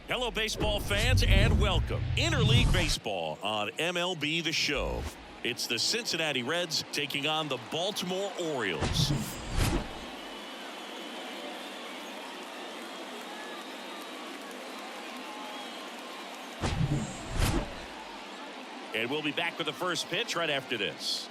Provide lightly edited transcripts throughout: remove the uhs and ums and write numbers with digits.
Hello, baseball fans, and welcome. Interleague Baseball on MLB The Show. It's the Cincinnati Reds taking on the Baltimore Orioles. And we'll be back with the first pitch right after this.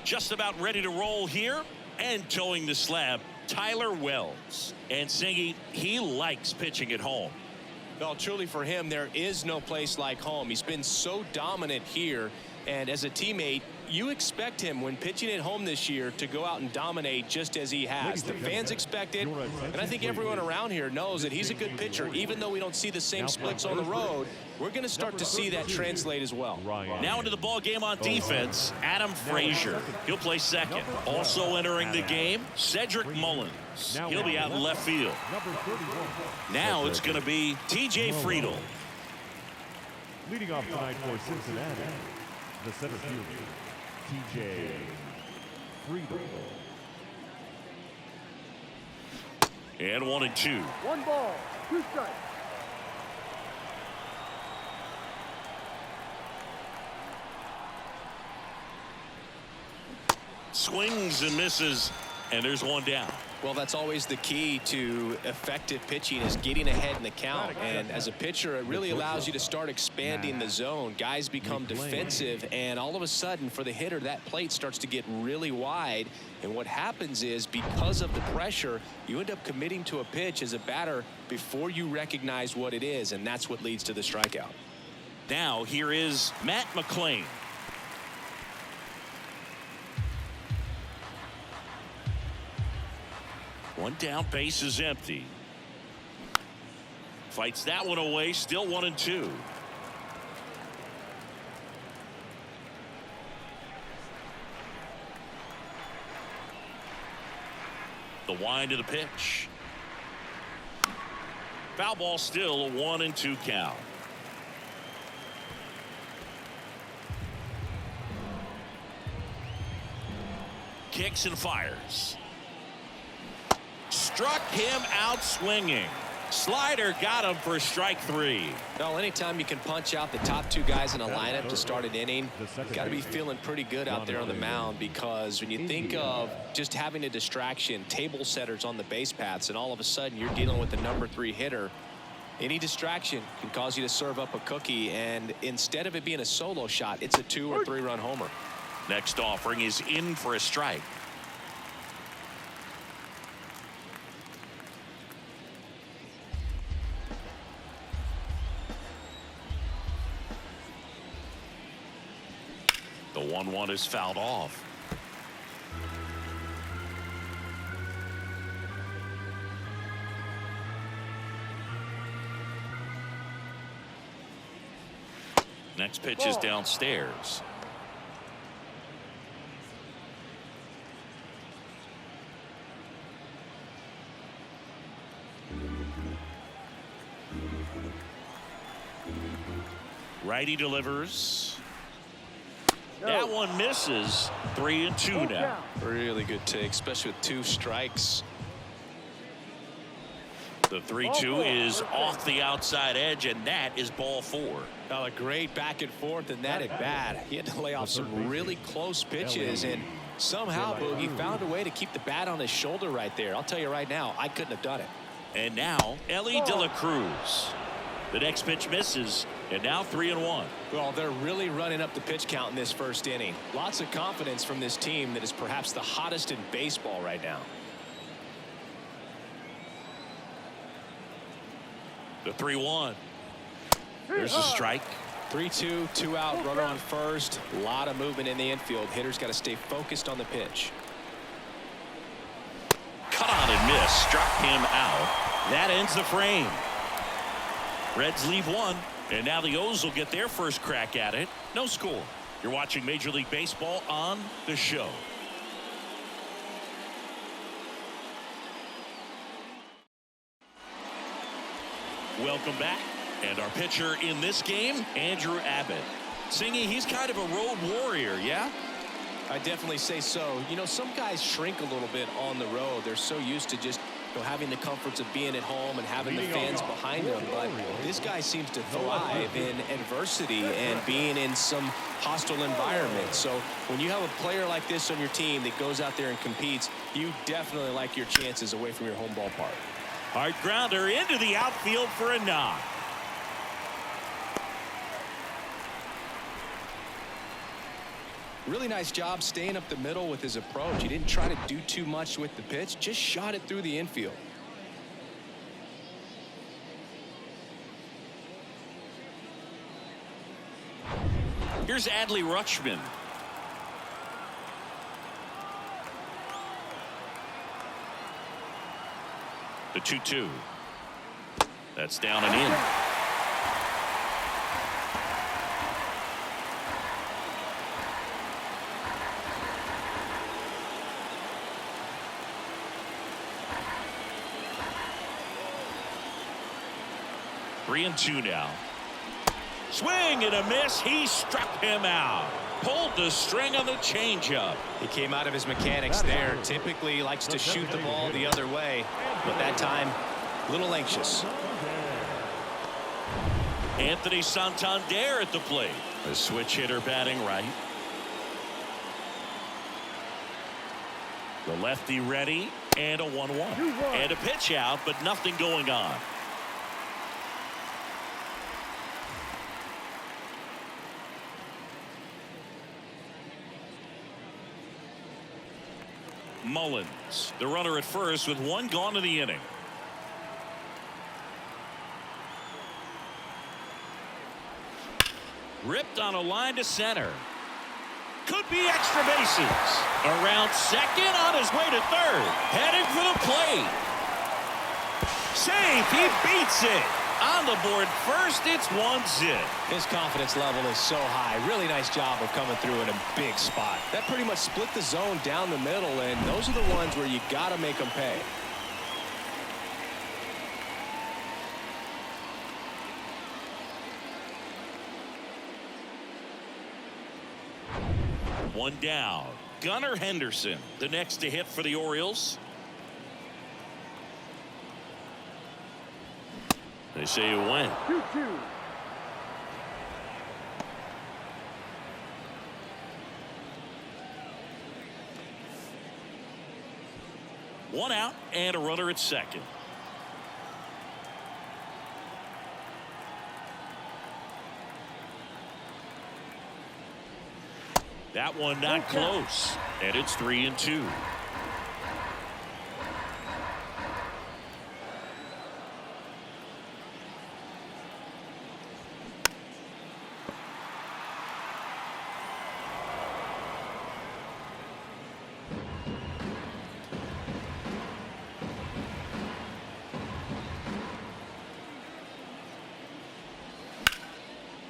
Just about ready to roll here. And towing the slab, Tyler Wells. And Singy, he likes pitching at home. Well, truly for him, there is no place like home. He's been so dominant here. And as a teammate, you expect him when pitching at home this year to go out and dominate just as he has. The fans expect it, and I think everyone around here knows that he's a good pitcher. Even though we don't see the same splits on the road, we're going to start to see that translate as well. Now into the ball game on defense, Adam Frazier. He'll play second. Also entering the game, Cedric Mullins. He'll be out in left field. Now it's going to be T.J. Friedel. Leading off tonight for Cincinnati, the center fielder, T.J. Friedel. And 1-2. 1 ball, 2 strikes. Swings and misses, and there's 1 down. Well, that's always the key to effective pitching, is getting ahead in the count. And as a pitcher, it really allows you to start expanding the zone. Guys become defensive, and all of a sudden, for the hitter, that plate starts to get really wide. And what happens is, because of the pressure, you end up committing to a pitch as a batter before you recognize what it is, and that's what leads to the strikeout. Now here is Matt McClain. One down, base is empty. Fights that one away, still 1-2. The wind of the pitch. Foul ball, still a 1-2 count. Kicks and fires. Struck him out swinging. Slider got him for strike 3. Well, anytime you can punch out the top 2 guys in a lineup to start an inning, you've got to be feeling pretty good out there on the mound, because when you think of just having a distraction, table setters on the base paths, and all of a sudden you're dealing with the number 3 hitter, any distraction can cause you to serve up a cookie, and instead of it being a solo shot, it's a 2 or 3 run homer. Next offering is in for a strike. The 1-1 is fouled off. Next pitch is downstairs. Righty delivers. That one misses. 3-2 now. Really good take, especially with 2 strikes. The 3-2 is off the outside edge, and that is ball 4. A great back and forth in that at bat. He had to lay off some really close pitches, and somehow Boogie found a way to keep the bat on his shoulder right there. I'll tell you right now, I couldn't have done it. And now Ellie De La Cruz. The next pitch misses, and now 3-1. Well, they're really running up the pitch count in this first inning. Lots of confidence from this team that is perhaps the hottest in baseball right now. The 3-1. There's a strike. 3-2, 2 out, runner on first. A lot of movement in the infield. Hitters got to stay focused on the pitch. Cut on and miss. Struck him out. That ends the frame. Reds leave 1, and now the O's will get their first crack at it. No score. You're watching Major League Baseball on The Show. Welcome back. And our pitcher in this game, Andrew Abbott. Singy, he's kind of a road warrior, yeah? I definitely say so. You know, some guys shrink a little bit on the road. They're so used to just having the comforts of being at home and having the fans behind them. But this guy seems to thrive in adversity and being in some hostile environment. So when you have a player like this on your team that goes out there and competes, you definitely like your chances away from your home ballpark. Hard grounder into the outfield for a knock. Really nice job staying up the middle with his approach. He didn't try to do too much with the pitch, just shot it through the infield. Here's Adley Rutschman. The 2-2. That's down and in. Three and two now. Swing and a miss. He struck him out. Pulled the string on the changeup. He came out of his mechanics there. Typically likes to shoot the ball the other way, but that time a little anxious. Anthony Santander at the plate. A switch hitter batting right. The lefty ready, and a 1-1. And a pitch out, but nothing going on. Mullins, the runner at first with one gone in the inning. Ripped on a line to center. Could be extra bases. Around second, on his way to third. Heading for the plate. Safe. He beats it. On the board first, it's 1-0. His confidence level is so high. Really nice job of coming through in a big spot. That pretty much split the zone down the middle, and those are the ones where you got to make them pay. One down. Gunnar Henderson, the next to hit for the Orioles. They say it went. 2-2. One out and a runner at second. That one not close, and it's 3-2.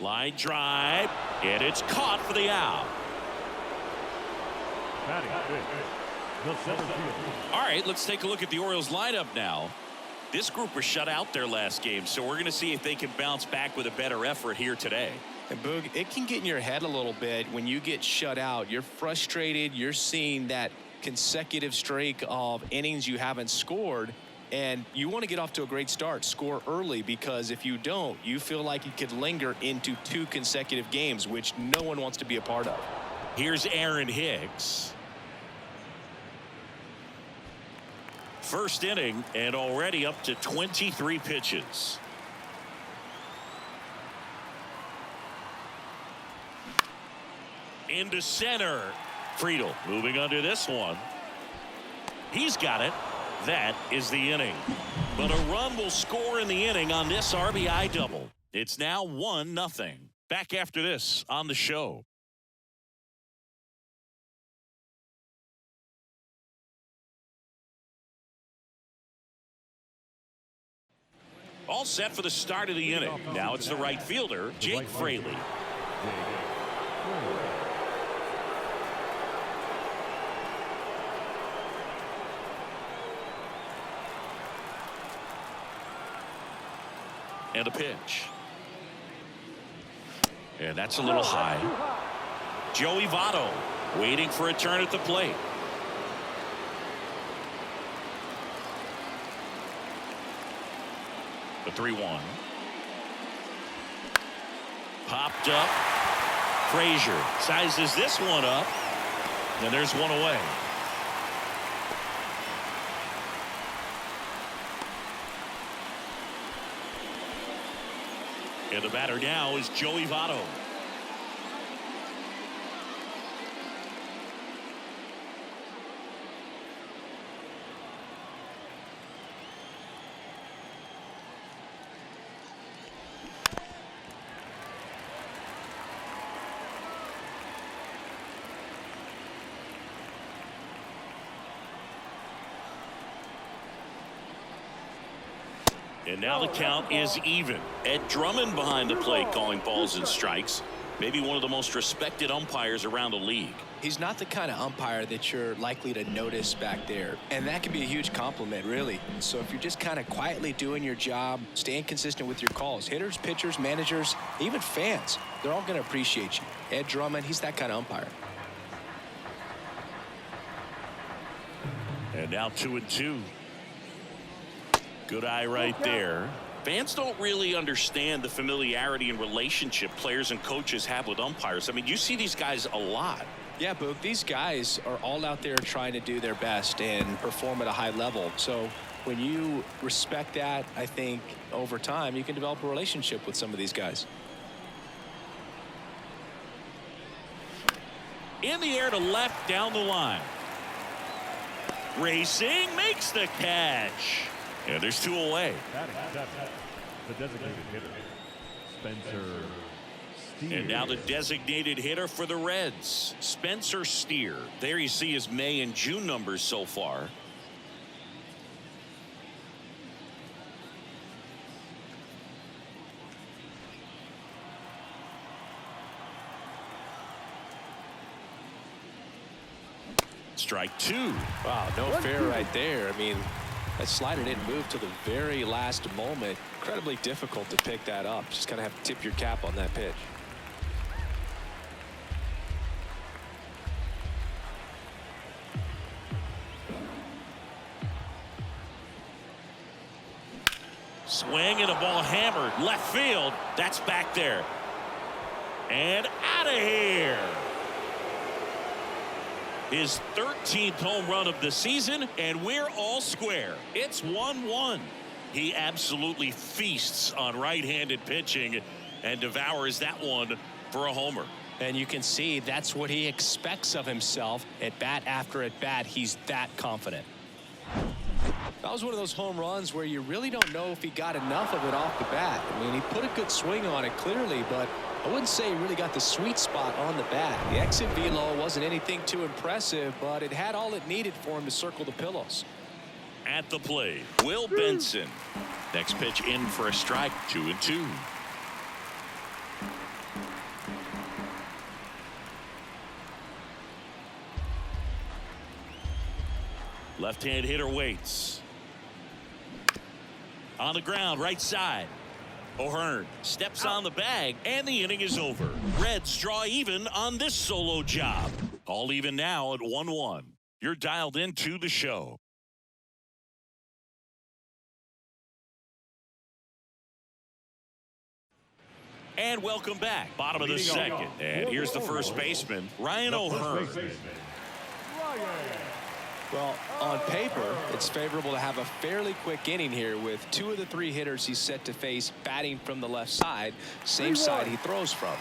Line drive, and it's caught for the out. All right, let's take a look at the Orioles lineup now. This group was shut out their last game, so we're going to see if they can bounce back with a better effort here today. And Boog, it can get in your head a little bit when you get shut out. You're frustrated. You're seeing that consecutive streak of innings you haven't scored, and you want to get off to a great start, score early, because if you don't, you feel like it could linger into 2 consecutive games, which no one wants to be a part of. Here's Aaron Hicks. First inning and already up to 23 pitches. Into center. Friedel moving under this one. He's got it. That is the inning. But a run will score in the inning on this RBI double. It's now 1-0. Back after this on the show. All set for the start of the inning. Now it's the right fielder, Jake Fraley. And a pitch. And that's a little high. Joey Votto Waiting for a turn at the plate. The 3-1. Popped up. Frazier sizes this one up. And there's one away. And the batter now is Joey Votto. And now the count is even. Ed Drummond behind the plate calling balls and strikes. Maybe one of the most respected umpires around the league. He's not the kind of umpire that you're likely to notice back there. And that can be a huge compliment, really. So if you're just kind of quietly doing your job, staying consistent with your calls, hitters, pitchers, managers, even fans, they're all going to appreciate you. Ed Drummond, he's that kind of umpire. And now 2-2. Good eye right there. Fans don't really understand the familiarity and relationship players and coaches have with umpires. I mean, you see these guys a lot. Yeah, Boog, these guys are all out there trying to do their best and perform at a high level. So when you respect that, I think over time you can develop a relationship with some of these guys. In the air to left, down the line. Racing, makes the catch. Yeah, there's two away. The designated hitter, Spencer Steer. And now the designated hitter for the Reds, Spencer Steer. There you see his May and June numbers so far. Strike two. Wow, no fair right there. I mean, that slider didn't move to the very last moment. Incredibly difficult to pick that up. Just kind of have to tip your cap on that pitch. Swing and a ball hammered left field. That's back there. And out of here. His 13th home run of the season, and we're all square. It's 1-1. He absolutely feasts on right-handed pitching and devours that one for a homer. And you can see that's what he expects of himself at bat after at bat. He's that confident. That was one of those home runs where you really don't know if he got enough of it off the bat. I mean, he put a good swing on it clearly, but I wouldn't say he really got the sweet spot on the bat. The exit velo wasn't anything too impressive, but it had all it needed for him to circle the pillows. At the plate, Will Benson. Next pitch in for a strike, 2-2. Left-hand hitter waits. On the ground, right side. O'Hearn steps on the bag, and the inning is over. Reds draw even on this solo job. All even now at 1-1. You're dialed into the show. And welcome back. Bottom of the second. And here's the first baseman, Ryan O'Hearn. Well, on paper, it's favorable to have a fairly quick inning here with two of the three hitters he's set to face batting from the left side, same side he throws from.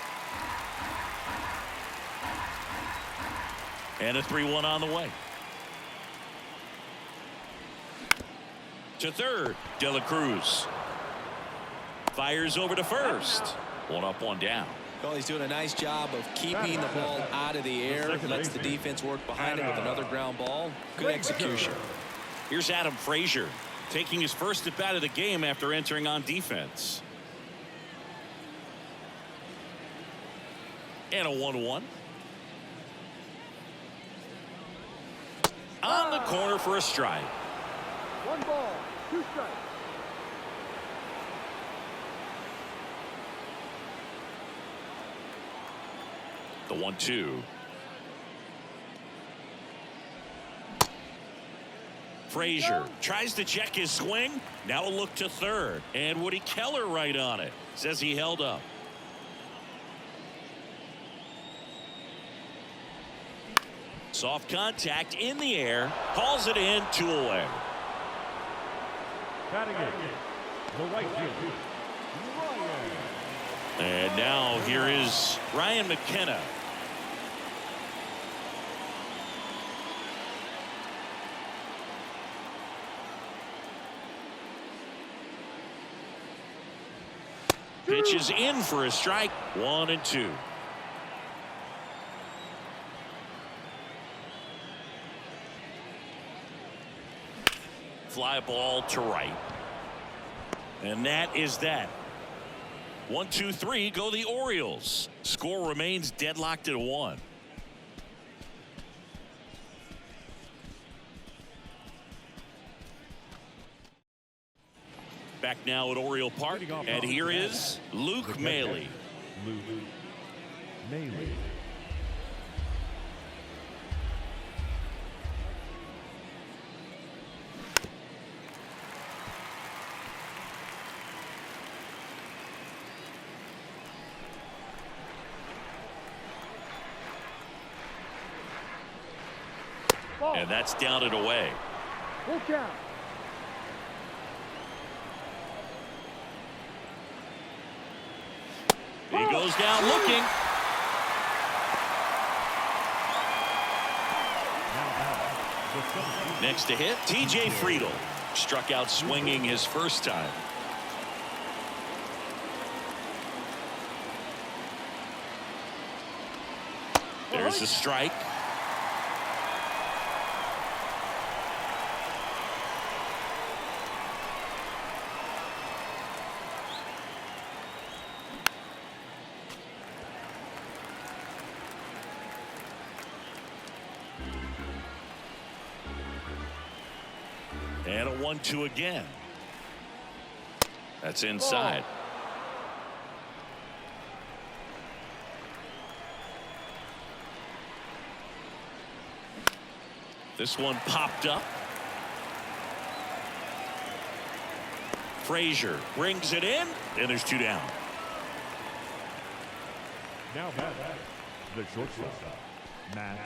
And a 3-1 on the way. To third, De La Cruz. Fires over to first. One up, one down. Well, he's doing a nice job of keeping the ball out of the air. Lets the defense work behind it with another ground ball. Good execution. Here's Adam Frazier taking his first at bat of the game after entering on defense. And a 1-1. On the corner for a strike. 1 ball, 2 strikes. The 1-2. Frazier tries to check his swing. Now a look to third. And Woody Keller right on it. Says he held up. Soft contact in the air. Calls it in, 2 away. Batting it, the right fielder, Ryan. And now here is Ryan McKenna. Pitches in for a strike. 1-2. Fly ball to right. And that is that. 1, 2, 3 go the Orioles. Score remains deadlocked at 1. Back now at Oriole Park, and here is Luke Maile. Luke Maile. And that's down and away. Full count. He goes down looking. Next to hit, T.J. Friedel. Struck out swinging his first time. There's the strike. And a 1-2 again. That's inside. This one popped up. Frazier brings it in, and there's 2 down. Now back, the shortstop, Matt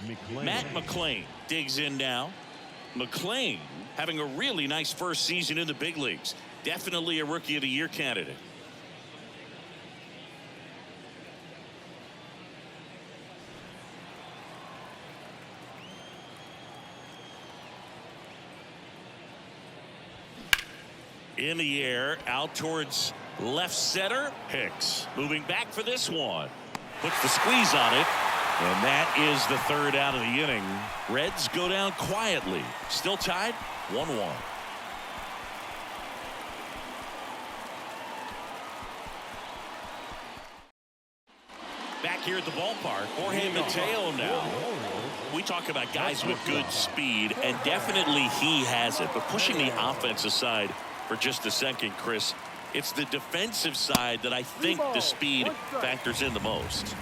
McLain. Matt McLain digs in now. McLain having a really nice first season in the big leagues. Definitely a Rookie of the Year candidate. In the air, out towards left center. Hicks moving back for this one. Puts the squeeze on it. And that is the 3rd out of the inning. Reds go down quietly. Still tied 1-1. Back here at the ballpark, Jorge Mateo now. We talk about guys with good speed, and definitely he has it. But pushing the offense aside for just a second, Chris, it's the defensive side that I think the speed factors in the most.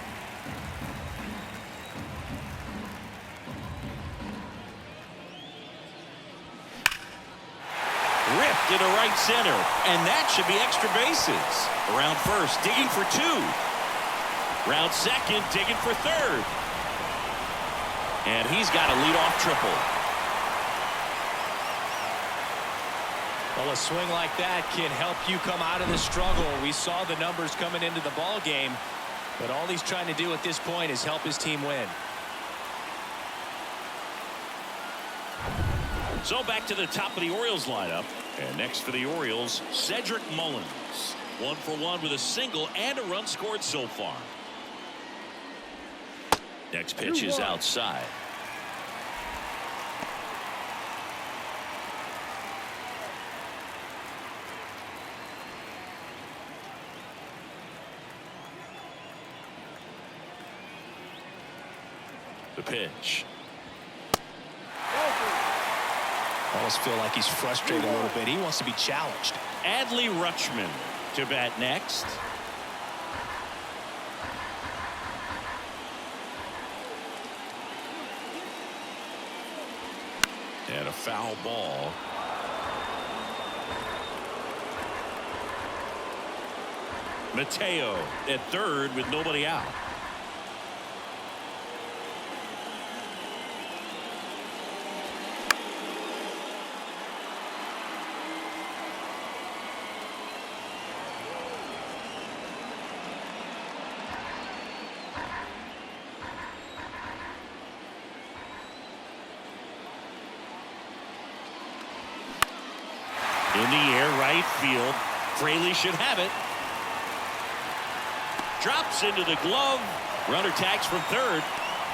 Ripped into right center, and that should be extra bases. Around first, digging for 2. Round second, digging for 3rd. And he's got a leadoff triple. Well, a swing like that can help you come out of the struggle. We saw the numbers coming into the ball game, but all he's trying to do at this point is help his team win. So back to the top of the Orioles lineup. And next for the Orioles, Cedric Mullins. 1 for 1 with a single and a run scored so far. Next pitch is outside. The pitch. I almost feel like he's frustrated a little bit. He wants to be challenged. Adley Rutschman to bat next. And a foul ball. Mateo at third with nobody out. In the air, right field. Fraley should have it. Drops into the glove. Runner tags from third.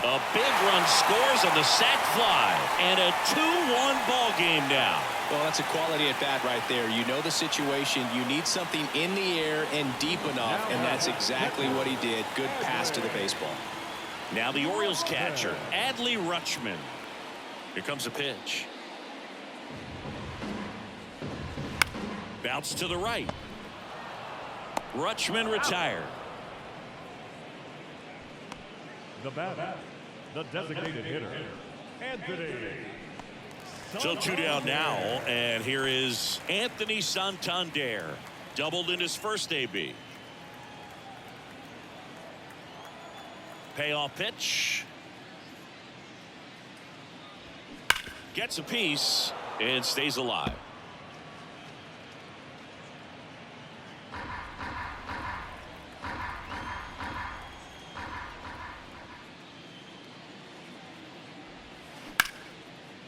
A big run scores on the sac fly. And a 2-1 ball game now. Well, that's a quality at bat right there. You know the situation. You need something in the air and deep enough, and that's exactly what he did. Good pass to the baseball. Now the Orioles catcher, Adley Rutschman. Here comes a pitch. Bounce to the right. Rutschman retired. The batter, the designated hitter, Anthony. So 2 down now, and here is Anthony Santander. Doubled in his first AB. Payoff pitch. Gets a piece and stays alive.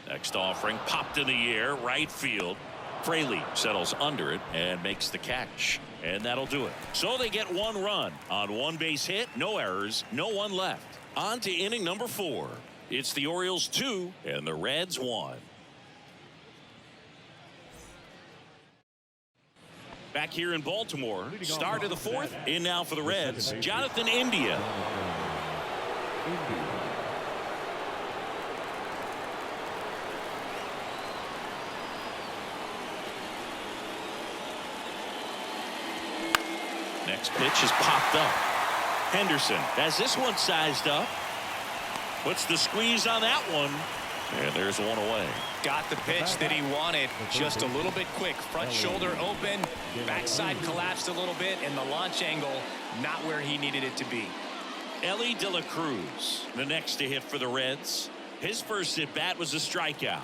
Next offering popped in the air, right field. Fraley settles under it and makes the catch, and that'll do it. So they get 1 run on 1 base hit, no errors, no one left. On to inning number 4. It's the Orioles 2 and the Reds 1. Back here in Baltimore, start of the 4th. In now for the Reds, Jonathan India. Next pitch is popped up. Henderson has this one sized up. Puts the squeeze on that one. And there's one away. Got the pitch that he wanted, just a little bit quick. Front shoulder open, backside collapsed a little bit, and the launch angle not where he needed it to be. Ellie De La Cruz, the next to hit for the Reds. His first at bat was a strikeout.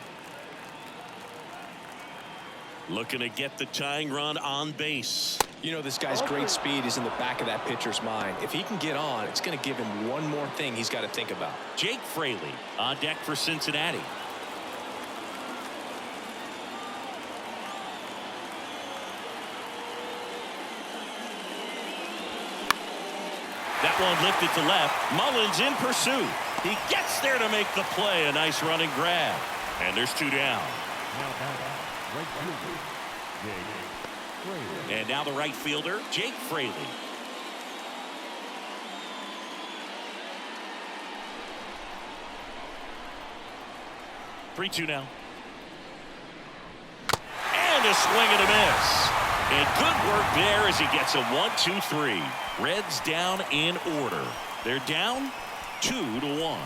Looking to get the tying run on base. You know, this guy's great speed is in the back of that pitcher's mind. If he can get on, it's going to give him one more thing he's got to think about. Jake Fraley on deck for Cincinnati. That one lifted to left. Mullins in pursuit. He gets there to make the play. A nice running grab. And there's 2 down. And now the right fielder, Jake Fraley. Three-two now. And a swing and a miss. And good work there as he gets a 1-2-3. Reds down in order. They're down 2-1.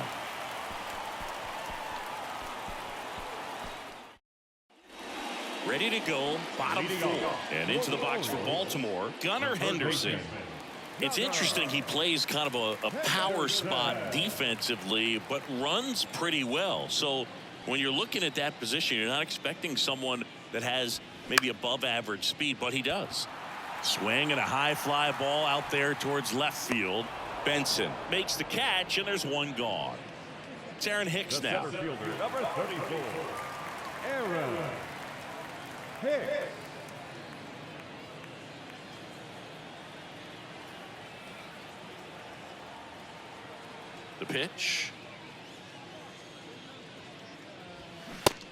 Ready to go, bottom 4. And into the box for Baltimore, Gunnar Henderson. It's interesting, he plays kind of a power spot defensively, but runs pretty well. So when you're looking at that position, you're not expecting someone that has maybe above average speed, but he does. Swing and a high fly ball out there towards left field. Benson makes the catch, and there's one gone. It's Aaron Hicks now. Number 34, Aaron Hicks. The pitch.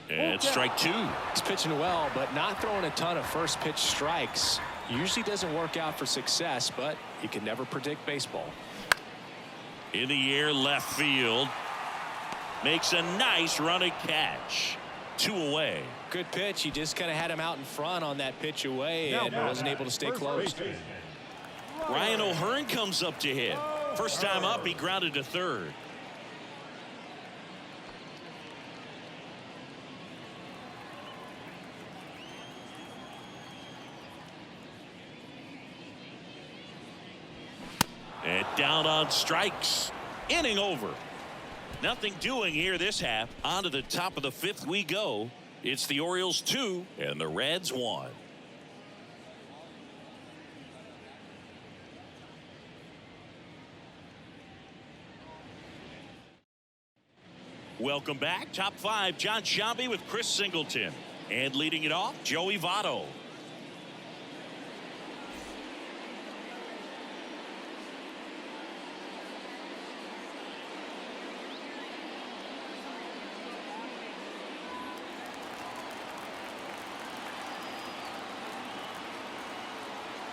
And strike 2. He's pitching well, but not throwing a ton of first pitch strikes. Usually doesn't work out for success, but you can never predict baseball. In the air, left field. Makes a nice running catch. 2 away. Good pitch. He just kind of had him out in front on that pitch away and wasn't able to stay close. Ryan O'Hearn comes up to hit. First time up, he grounded to third. And down on strikes. Inning over. Nothing doing here this half. On to the top of the fifth we go. It's the Orioles 2 and the Reds 1. Welcome back. Top five, John Sciambi with Chris Singleton. And leading it off, Joey Votto.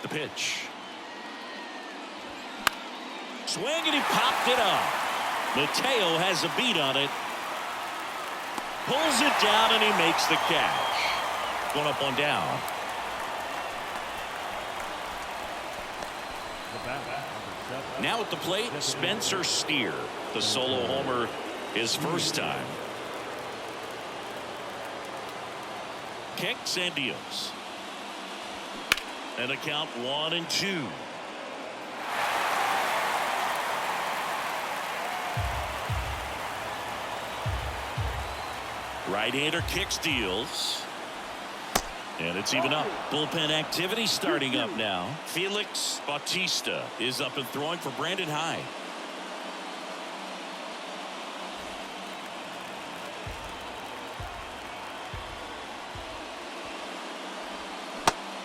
The pitch. Swing, and he popped it up. Mateo has a beat on it. Pulls it down, and he makes the catch. One up, one down. Now at the plate, Spencer Steer. The solo homer his first time. Kicks and deals. And a count 1-2. Right-hander kicks, deals. And it's even up. Bullpen activity starting up now. Felix Bautista is up and throwing for Brandon Hyde.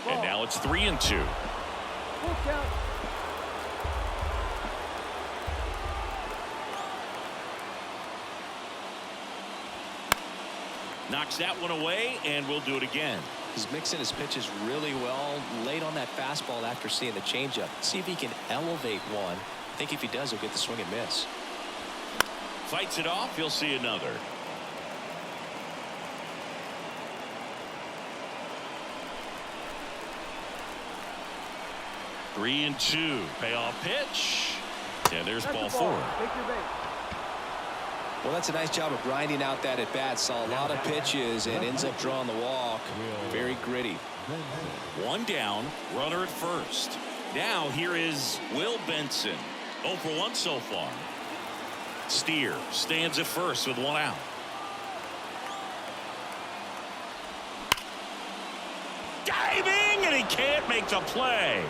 And now it's 3-2. Full count. Knocks that one away, and we'll do it again. He's mixing his pitches really well. Late on that fastball after seeing the changeup. See if he can elevate one. I think if he does, he'll get the swing and miss. Fights it off. He'll see another. Three and two. Payoff pitch. And there's ball four. Take your base. Well, that's a nice job of grinding out that at bat. Saw a lot of pitches and ends up drawing the walk. Very gritty. One down, runner at first. Now here is Will Benson. 0 for 1 so far. Steer stands at first with one out. Diving, and he can't make the play.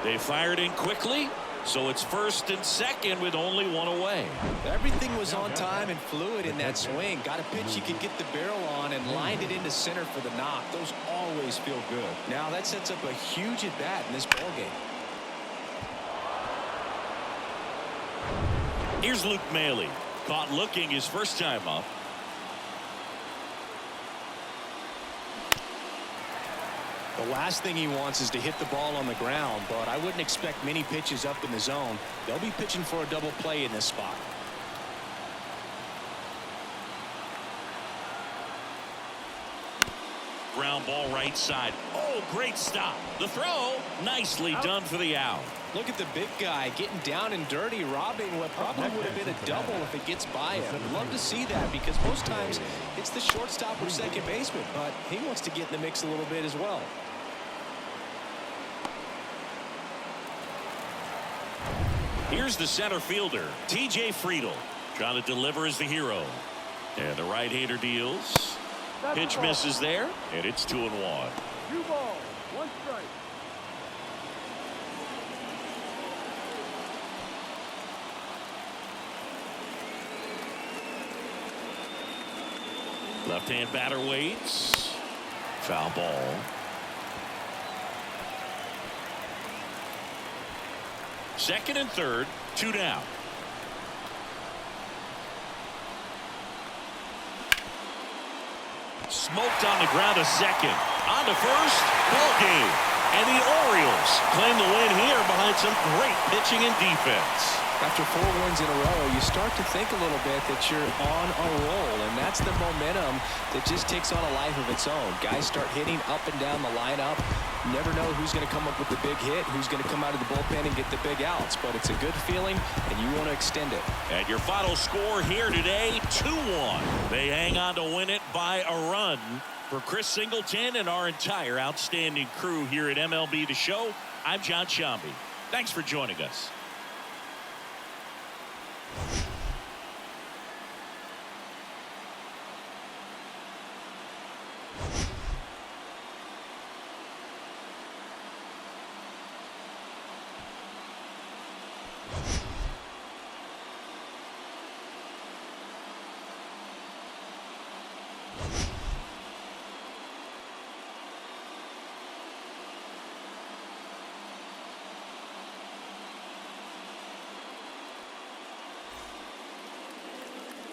They fired in quickly. So it's first and second with only one away. Everything was on time and fluid in that swing. Got a pitch he could get the barrel on and lined it into center for the knock. Those always feel good. Now that sets up a huge at bat in this ball game. Here's Luke Maile. Caught looking his first time up. The last thing he wants is to hit the ball on the ground, but I wouldn't expect many pitches up in the zone. They'll be pitching for a double play in this spot. Ground ball right side. Oh, great stop. The throw, nicely done for the out. Look at the big guy getting down and dirty, robbing what probably would have been a double if it gets by him. Love to see that because most times it's the shortstop or second baseman, but he wants to get in the mix a little bit as well. Here's the center fielder, T.J. Friedl, trying to deliver as the hero. And the right-hander deals. Pitch misses there, and it's 2-1. 2 balls, 1 strike. Left-hand batter waits. Foul ball. Second and third, 2 down. Smoked on the ground to second. On to first. Ball game. And the Orioles claim the win here behind some great pitching and defense. After 4 wins in a row, you start to think a little bit that you're on a roll, and that's the momentum that just takes on a life of its own. Guys start hitting up and down the lineup. You never know who's going to come up with the big hit, who's going to come out of the bullpen and get the big outs, but it's a good feeling, and you want to extend it. And your final score here today, 2-1. They hang on to win it by a run. For Chris Singleton and our entire outstanding crew here at MLB The Show, I'm John Sciambi. Thanks for joining us.